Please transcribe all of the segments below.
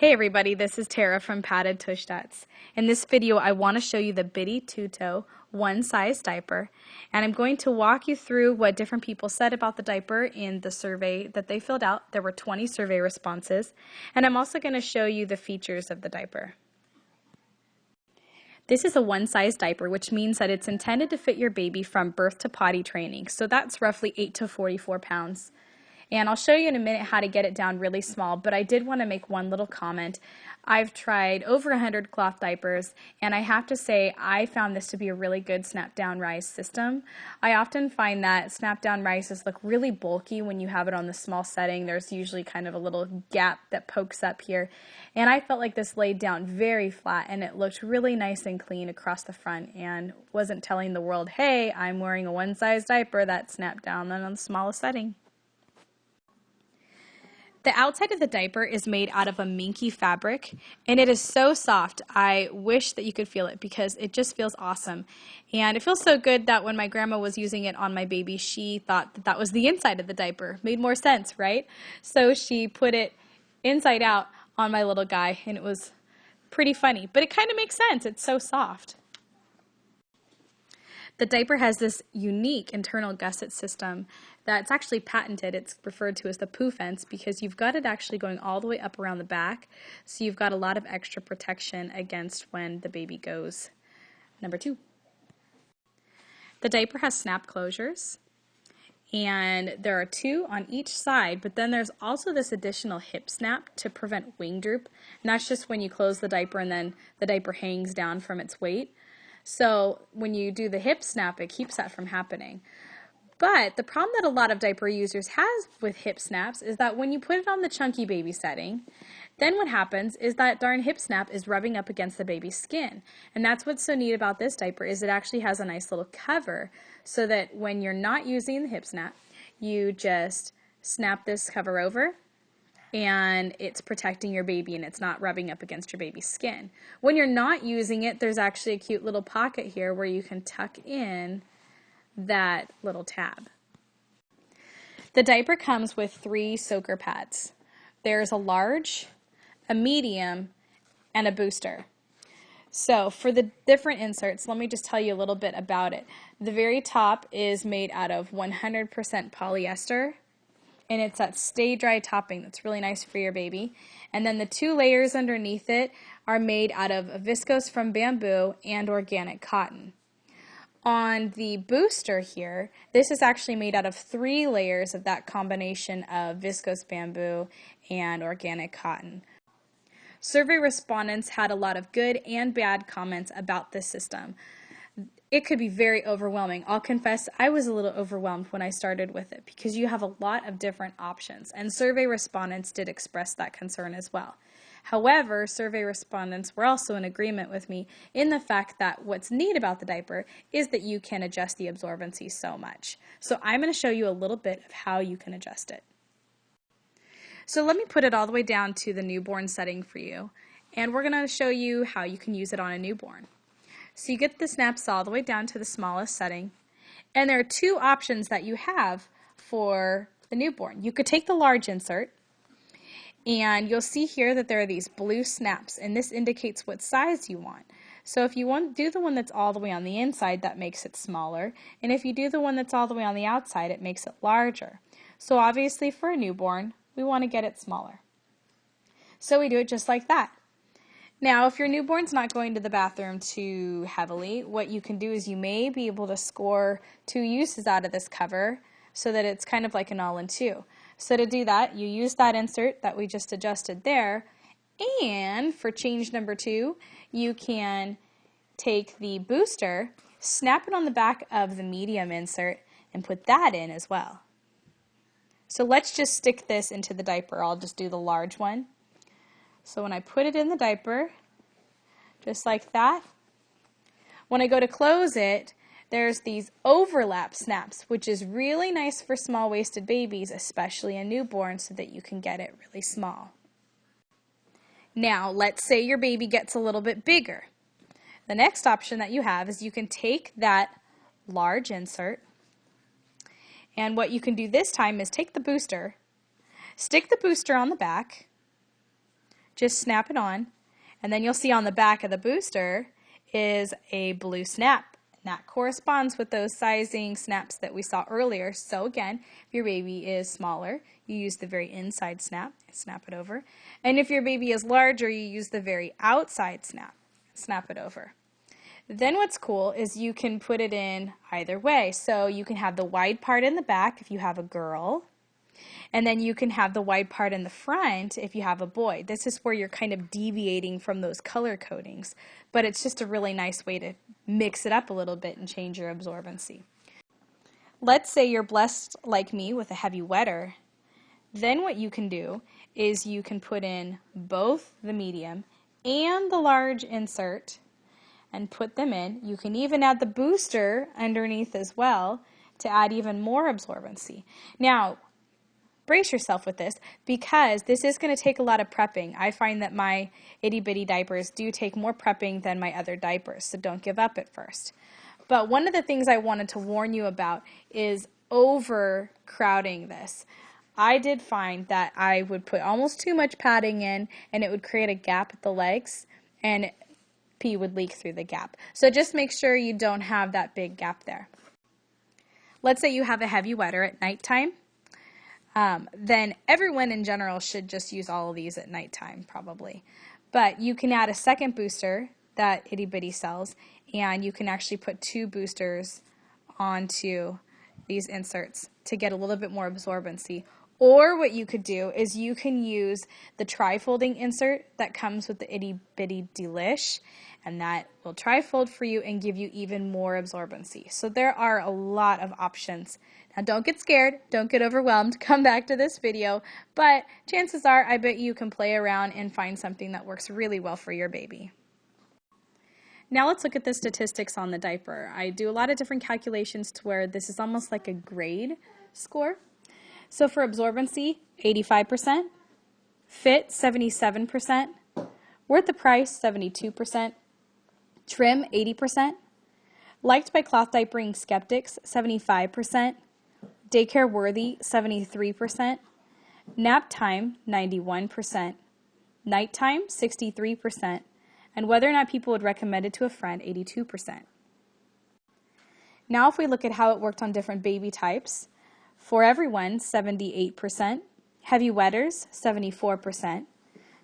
Hey everybody, this is Tara from Padded Tush Dots. In this video I want to show you the Bitti Tutto one size diaper, and I'm going to walk you through what different people said about the diaper in the survey that they filled out. There were 20 survey responses, and I'm also going to show you the features of the diaper. This is a one size diaper, which means that it's intended to fit your baby from birth to potty training, so that's roughly 8 to 44 pounds. And I'll show you in a minute how to get it down really small, but I did want to make one little comment. I've tried over 100 cloth diapers, and I have to say I found this to be a really good snap-down rise system. I often find that snap-down rises look really bulky when you have it on the small setting. There's usually kind of a little gap that pokes up here, and I felt like this laid down very flat, and it looked really nice and clean across the front and wasn't telling the world, hey, I'm wearing a one-size diaper that snapped down on the smallest setting. The outside of the diaper is made out of a minky fabric, and it is so soft. I wish that you could feel it because it just feels awesome. And it feels so good that when my grandma was using it on my baby, she thought that that was the inside of the diaper. Made more sense, right? So she put it inside out on my little guy, and it was pretty funny. But it kind of makes sense. It's so soft. The diaper has this unique internal gusset system that's actually patented. It's referred to as the poo fence because you've got it actually going all the way up around the back, so you've got a lot of extra protection against when the baby goes. Number 2. The diaper has snap closures, and there are 2 on each side, but then there's also this additional hip snap to prevent wing droop, and that's just when you close the diaper and then the diaper hangs down from its weight. So when you do the hip snap, it keeps that from happening. But the problem that a lot of diaper users has with hip snaps is that when you put it on the chunky baby setting, then what happens is that darn hip snap is rubbing up against the baby's skin. And that's what's so neat about this diaper is it actually has a nice little cover so that when you're not using the hip snap, you just snap this cover over and it's protecting your baby and it's not rubbing up against your baby's skin. When you're not using it, there's actually a cute little pocket here where you can tuck in that little tab. The diaper comes with 3 soaker pads. There's a large, a medium, and a booster. So for the different inserts, let me just tell you a little bit about it. The very top is made out of 100% polyester, and it's that stay dry topping that's really nice for your baby. And then the 2 layers underneath it are made out of viscose from bamboo and organic cotton. On the booster here, this is actually made out of 3 layers of that combination of viscose bamboo and organic cotton. Survey respondents had a lot of good and bad comments about this system. It could be very overwhelming. I'll confess I was a little overwhelmed when I started with it because you have a lot of different options, and survey respondents did express that concern as well. However, survey respondents were also in agreement with me in the fact that what's neat about the diaper is that you can adjust the absorbency so much. So I'm going to show you a little bit of how you can adjust it. So let me put it all the way down to the newborn setting for you, and we're going to show you how you can use it on a newborn. So you get the snaps all the way down to the smallest setting, and there are 2 options that you have for the newborn. You could take the large insert, and you'll see here that there are these blue snaps, and this indicates what size you want. So if you want do the one that's all the way on the inside, that makes it smaller, and if you do the one that's all the way on the outside, it makes it larger. So obviously for a newborn, we want to get it smaller. So we do it just like that. Now, if your newborn's not going to the bathroom too heavily, what you can do is you may be able to score 2 uses out of this cover so that it's kind of like an all-in-2. So to do that, you use that insert that we just adjusted there, and for change number 2, you can take the booster, snap it on the back of the medium insert, and put that in as well. So let's just stick this into the diaper. I'll just do the large one. So when I put it in the diaper, just like that, when I go to close it, there's these overlap snaps, which is really nice for small-waisted babies, especially a newborn, so that you can get it really small. Now, let's say your baby gets a little bit bigger. The next option that you have is you can take that large insert, and what you can do this time is take the booster, stick the booster on the back, just snap it on, and then you'll see on the back of the booster is a blue snap. And that corresponds with those sizing snaps that we saw earlier. So again, if your baby is smaller, you use the very inside snap, snap it over. And if your baby is larger, you use the very outside snap, snap it over. Then what's cool is you can put it in either way. So you can have the wide part in the back if you have a girl, and then you can have the wide part in the front if you have a boy. This is where you're kind of deviating from those color codings, but it's just a really nice way to mix it up a little bit and change your absorbency. Let's say you're blessed like me with a heavy wetter. Then what you can do is you can put in both the medium and the large insert and put them in. You can even add the booster underneath as well to add even more absorbency. Now, brace yourself with this because this is going to take a lot of prepping. I find that my itty bitty diapers do take more prepping than my other diapers, so don't give up at first. But one of the things I wanted to warn you about is overcrowding this. I did find that I would put almost too much padding in and it would create a gap at the legs and pee would leak through the gap. So just make sure you don't have that big gap there. Let's say you have a heavy wetter at nighttime. Then everyone in general should just use all of these at nighttime probably. But you can add a second booster that Itty Bitty sells, and you can actually put 2 boosters onto these inserts to get a little bit more absorbency. Or what you could do is you can use the tri-folding insert that comes with the Itty Bitty Delish, and that will tri-fold for you and give you even more absorbency. So there are a lot of options. Now don't get scared, don't get overwhelmed, come back to this video, but chances are I bet you can play around and find something that works really well for your baby. Now let's look at the statistics on the diaper. I do a lot of different calculations to where this is almost like a grade score. So for absorbency, 85%, fit, 77%, worth the price, 72%, trim, 80%, liked by cloth diapering skeptics, 75%, daycare worthy, 73%, nap time, 91%, nighttime, 63%, and whether or not people would recommend it to a friend, 82%. Now if we look at how it worked on different baby types, for everyone, 78%, heavy wetters, 74%,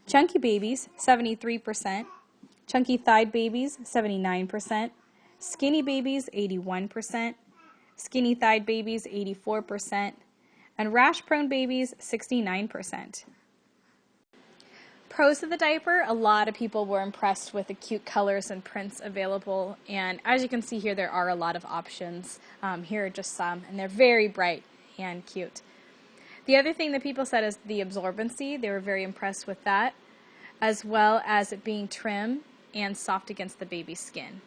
chunky babies, 73%, chunky thigh babies, 79%, skinny babies, 81%, skinny thigh babies, 84%, and rash-prone babies, 69%. Pros of the diaper, a lot of people were impressed with the cute colors and prints available, and as you can see here, there are a lot of options. Here are just some, and they're very bright and cute. The other thing that people said is the absorbency. They were very impressed with that, as well as it being trim and soft against the baby's skin.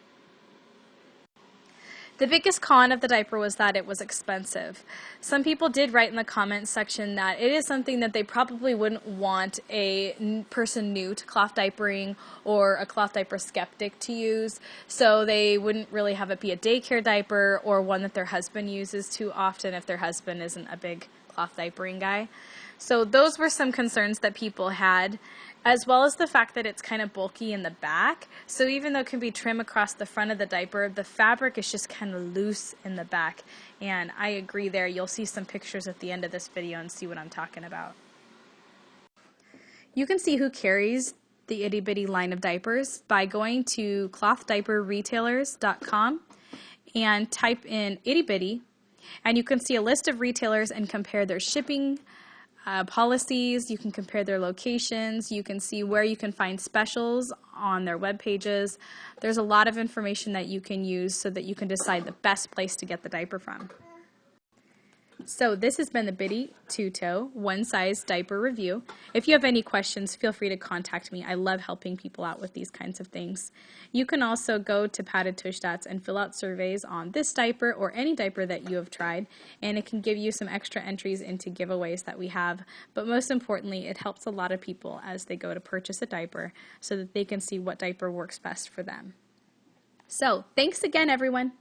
The biggest con of the diaper was that it was expensive. Some people did write in the comments section that it is something that they probably wouldn't want a person new to cloth diapering or a cloth diaper skeptic to use, so they wouldn't really have it be a daycare diaper or one that their husband uses too often if their husband isn't a big cloth diapering guy. So those were some concerns that people had, as well as the fact that it's kind of bulky in the back. So even though it can be trim across the front of the diaper, the fabric is just kind of loose in the back. And I agree there. You'll see some pictures at the end of this video and see what I'm talking about. You can see who carries the Itty Bitty line of diapers by going to clothdiaperretailers.com and type in Itty Bitty, and you can see a list of retailers and compare their shipping policies. You can compare their locations. You can see where you can find specials on their web pages. There's a lot of information that you can use so that you can decide the best place to get the diaper from. So this has been the Bitti Tutto One Size Diaper Review. If you have any questions, feel free to contact me. I love helping people out with these kinds of things. You can also go to Padded Tush Stats and fill out surveys on this diaper or any diaper that you have tried, and it can give you some extra entries into giveaways that we have. But most importantly, it helps a lot of people as they go to purchase a diaper so that they can see what diaper works best for them. So thanks again, everyone.